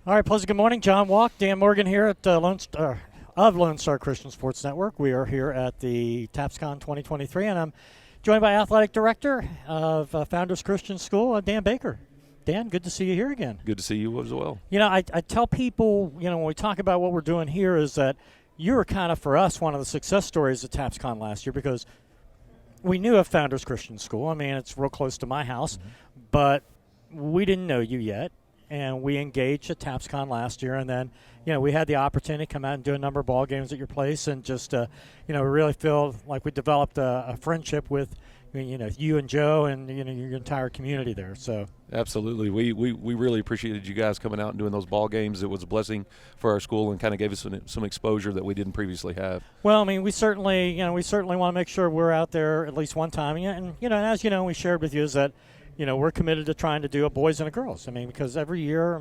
All right, pleasant good morning. John Walk, Dan Morgan here at Lone Star Christian Sports Network. We are here at the TAPSCon 2023, and I'm joined by Athletic Director of Founders Christian School, Dan Baker. Dan, good to see you here again. Good to see you as well. You know, I tell people, when we talk about what we're doing here is that you were kind of, for us, one of the success stories at TAPSCon last year because we knew of Founders Christian School. I mean, it's real close to my house, but we didn't know you yet. And we engaged at TAPSCon last year, and then, we had the opportunity to come out and do a number of ball games at your place, and just, really feel like we developed a friendship with, you and Joe and your entire community there. So absolutely, we really appreciated you guys coming out and doing those ball games. It was a blessing for our school and kind of gave us some exposure that we didn't previously have. Well, I mean, we certainly want to make sure we're out there at least one time, and as we shared with you is that. We're committed to trying to do a boys and a girls. I mean, because every year,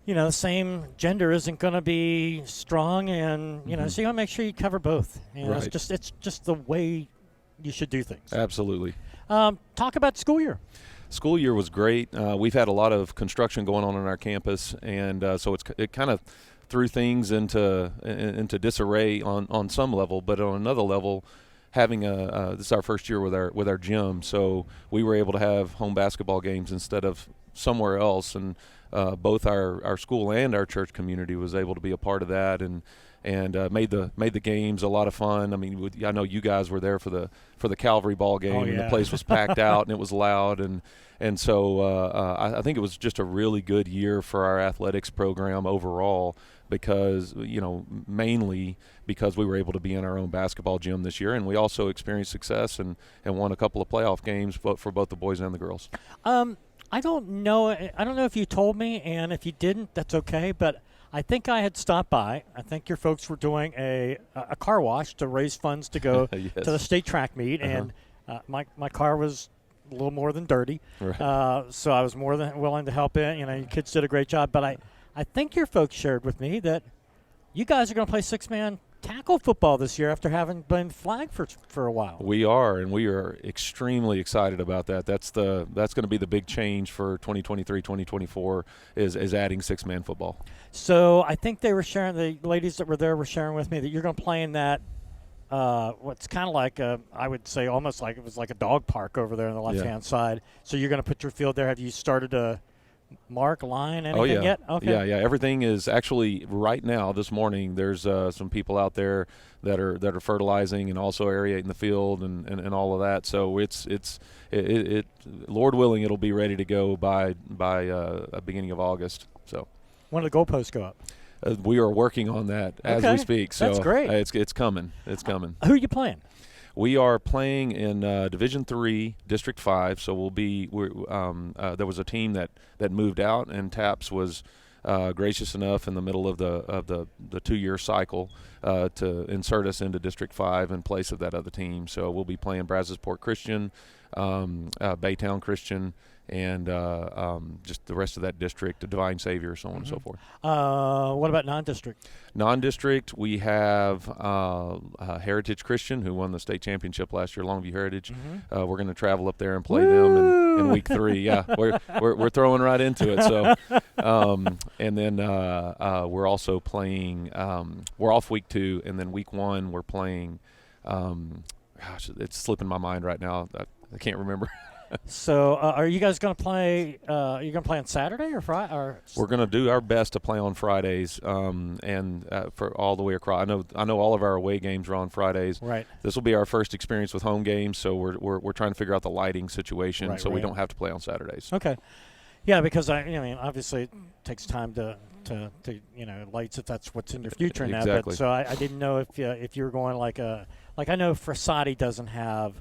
the same gender isn't going to be strong, and so you want to make sure you cover both. Right. It's just the way you should do things. Absolutely. Talk about school year. School year was great. We've had a lot of construction going on our campus, and so it kind of threw things into disarray on some level, but on another level. Having this is our first year with our gym, so we were able to have home basketball games instead of somewhere else, and both our school and our church community was able to be a part of that, and made the games a lot of fun. I mean, I know you guys were there for the Calvary ball game, and the place was packed out and it was loud, and so I think it was just a really good year for our athletics program overall. Because mainly because we were able to be in our own basketball gym this year, and we also experienced success and won a couple of playoff games for both the boys and the girls. I don't know if you told me, and if you didn't, that's okay. But I think I had stopped by. I think your folks were doing a car wash to raise funds to go yes. to the state track meet, and my car was a little more than dirty, right. So I was more than willing to help it. Your kids did a great job, but I think your folks shared with me that you guys are going to play six-man tackle football this year after having been flagged for a while. We are, and we are extremely excited about that. That's going to be the big change for 2023-2024 is adding six-man football. So I think they were sharing, the ladies that were there were sharing with me that you're going to play in that what's kind of like I would say almost like it was like a dog park over there on the left-hand side. So you're going to put your field there. Have you started to mark line anything yet? Okay. Yeah. Everything is actually right now. This morning, there's some people out there that are fertilizing and also aerating the field and all of that. So it's Lord willing, it'll be ready to go by beginning of August. So when do the goalposts go up? We are working on that as we speak. So that's great. It's coming. It's coming. Who are you playing? We are playing in Division III, District 5. So there was a team that moved out, and TAPS was gracious enough in the middle of the 2-year cycle to insert us into District 5 in place of that other team. So we'll be playing Brazosport Christian, Baytown Christian, and just the rest of that district, Divine Savior, so on and so forth. What about non-district? Non-district, we have Heritage Christian, who won the state championship last year, Longview Heritage. We're going to travel up there and play them in week 3. Yeah, we're throwing right into it. So, and then we're also playing. We're off week 2, and then week 1 we're playing. Gosh, it's slipping my mind right now. I can't remember. So, are you guys going to play? Are you going to play on Saturday or Friday? We're going to do our best to play on Fridays, and for all the way across. I know all of our away games are on Fridays. Right. This will be our first experience with home games, so we're trying to figure out the lighting situation, we don't have to play on Saturdays. Okay. Yeah, because obviously it takes time to lights if that's what's in your future now. Exactly. But so I didn't know if you were going like I know Frassati doesn't have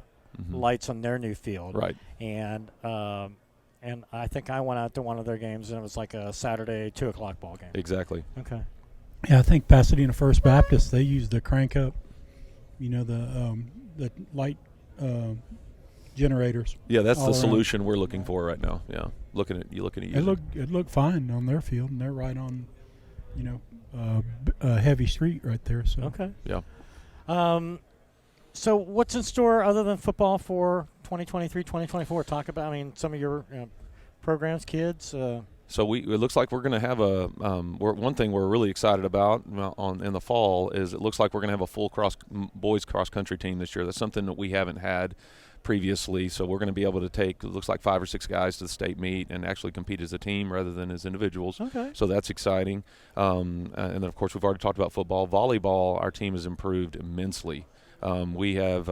lights on their new field. Right. And I think I went out to one of their games, and it was like a Saturday 2:00 ball game. Exactly. Okay. Yeah, I think Pasadena First Baptist, they use the crank up, the light generators. Yeah, that's the around. Solution we're looking for right now. Yeah, looking at you. It looked fine on their field, and they're right on, a heavy street right there. So okay. Yeah. So what's in store other than football for 2023, 2024? Talk about, some of your programs, kids. So it looks like we're going to have one thing we're really excited about in the fall is it looks like we're going to have a full boys cross country team this year. That's something that we haven't had previously. So we're going to be able to take, it looks like 5 or 6 guys to the state meet and actually compete as a team rather than as individuals. Okay. So that's exciting. And then of course we've already talked about football. Volleyball, our team has improved immensely. We have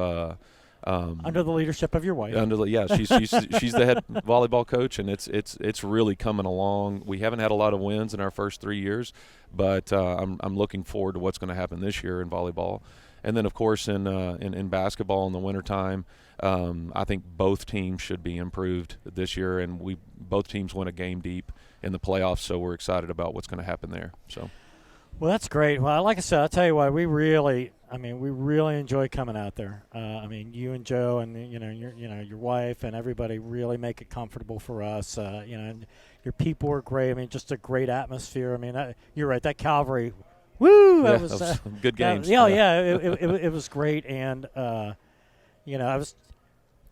under the leadership of your wife. She's the head volleyball coach, and it's really coming along. We haven't had a lot of wins in our first 3 years, but I'm looking forward to what's going to happen this year in volleyball. And then of course in basketball in the wintertime, I think both teams should be improved this year, and both teams went a game deep in the playoffs, so we're excited about what's going to happen there. So. Well, that's great. Well, like I said, I'll tell you what, we really enjoy coming out there. You and Joe and your wife and everybody really make it comfortable for us. And your people are great. Just a great atmosphere. You're right. That Calvary, woo! Yeah, that was good games. It was great. And you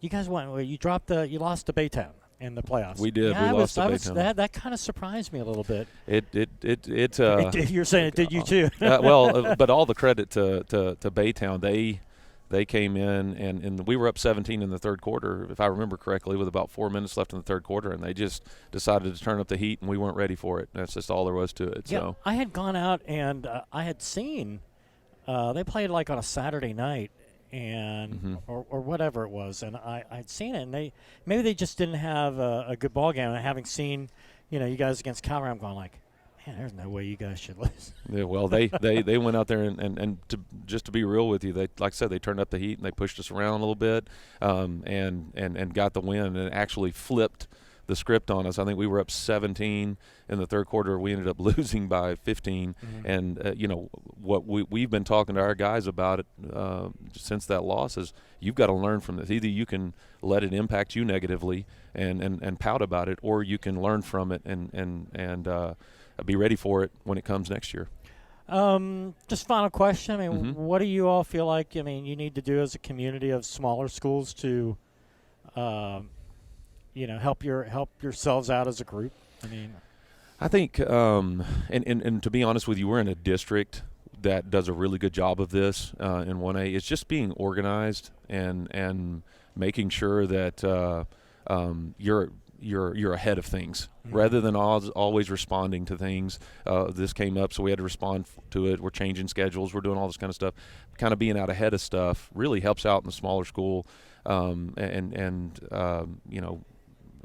guys won. You lost to Baytown in the playoffs. We did. Yeah, we lost to Baytown. That kind of surprised me a little bit. You're saying it did you too? But all the credit to Baytown. They came in and we were up 17 in the third quarter, if I remember correctly, with about 4 minutes left in the third quarter, and they just decided to turn up the heat, and we weren't ready for it. That's just all there was to it. Yeah, so I had gone out and I had seen they played like on a Saturday night. And or whatever it was, and I'd seen it, and maybe they just didn't have a good ball game. And having seen, you guys against Calvary, I'm going like, man, there's no way you guys should lose. Yeah, well, they went out there and just to be real with you, they, like I said, they turned up the heat and they pushed us around a little bit, and got the win and actually flipped the script on us. I think we were up 17 in the third quarter. We ended up losing by 15. And what we've been talking to our guys about it since that loss is you've got to learn from this. Either you can let it impact you negatively and pout about it, or you can learn from it and be ready for it when it comes next year. Just final question. What do you all feel like you need to do as a community of smaller schools to help yourselves out as a group? I think, and to be honest with you, we're in a district that does a really good job of this in 1A. It's just being organized and making sure that you're ahead of things rather than always responding to things. This came up, so we had to respond to it. We're changing schedules. We're doing all this kind of stuff. Kind of being out ahead of stuff really helps out in the smaller school,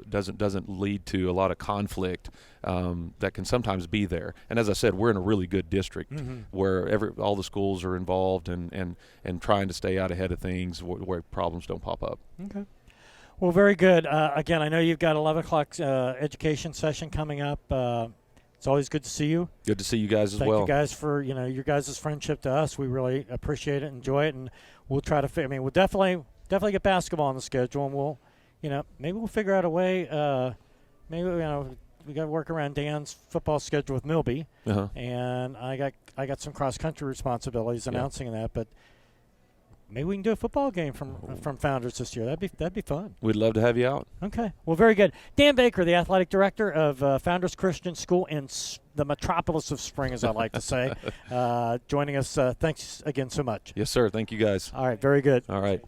doesn't lead to a lot of conflict that can sometimes be there. And as I said, we're in a really good district where all the schools are involved and trying to stay out ahead of things where problems don't pop up. Okay. Well, very good. Again, I know you've got 11 o'clock education session coming up. It's always good to see you. Good to see you guys as well. Thank you guys for your guys' friendship to us. We really appreciate it, enjoy it, and we'll try to. We'll definitely get basketball on the schedule, and we'll. Maybe we'll figure out a way. Maybe we got to work around Dan's football schedule with Milby, and I got some cross country responsibilities announcing that. But maybe we can do a football game from Founders this year. That'd be fun. We'd love to have you out. Okay, well, very good. Dan Baker, the athletic director of Founders Christian School in the metropolis of Spring, as I like to say, joining us. Thanks again so much. Yes, sir. Thank you, guys. All right, very good. All right.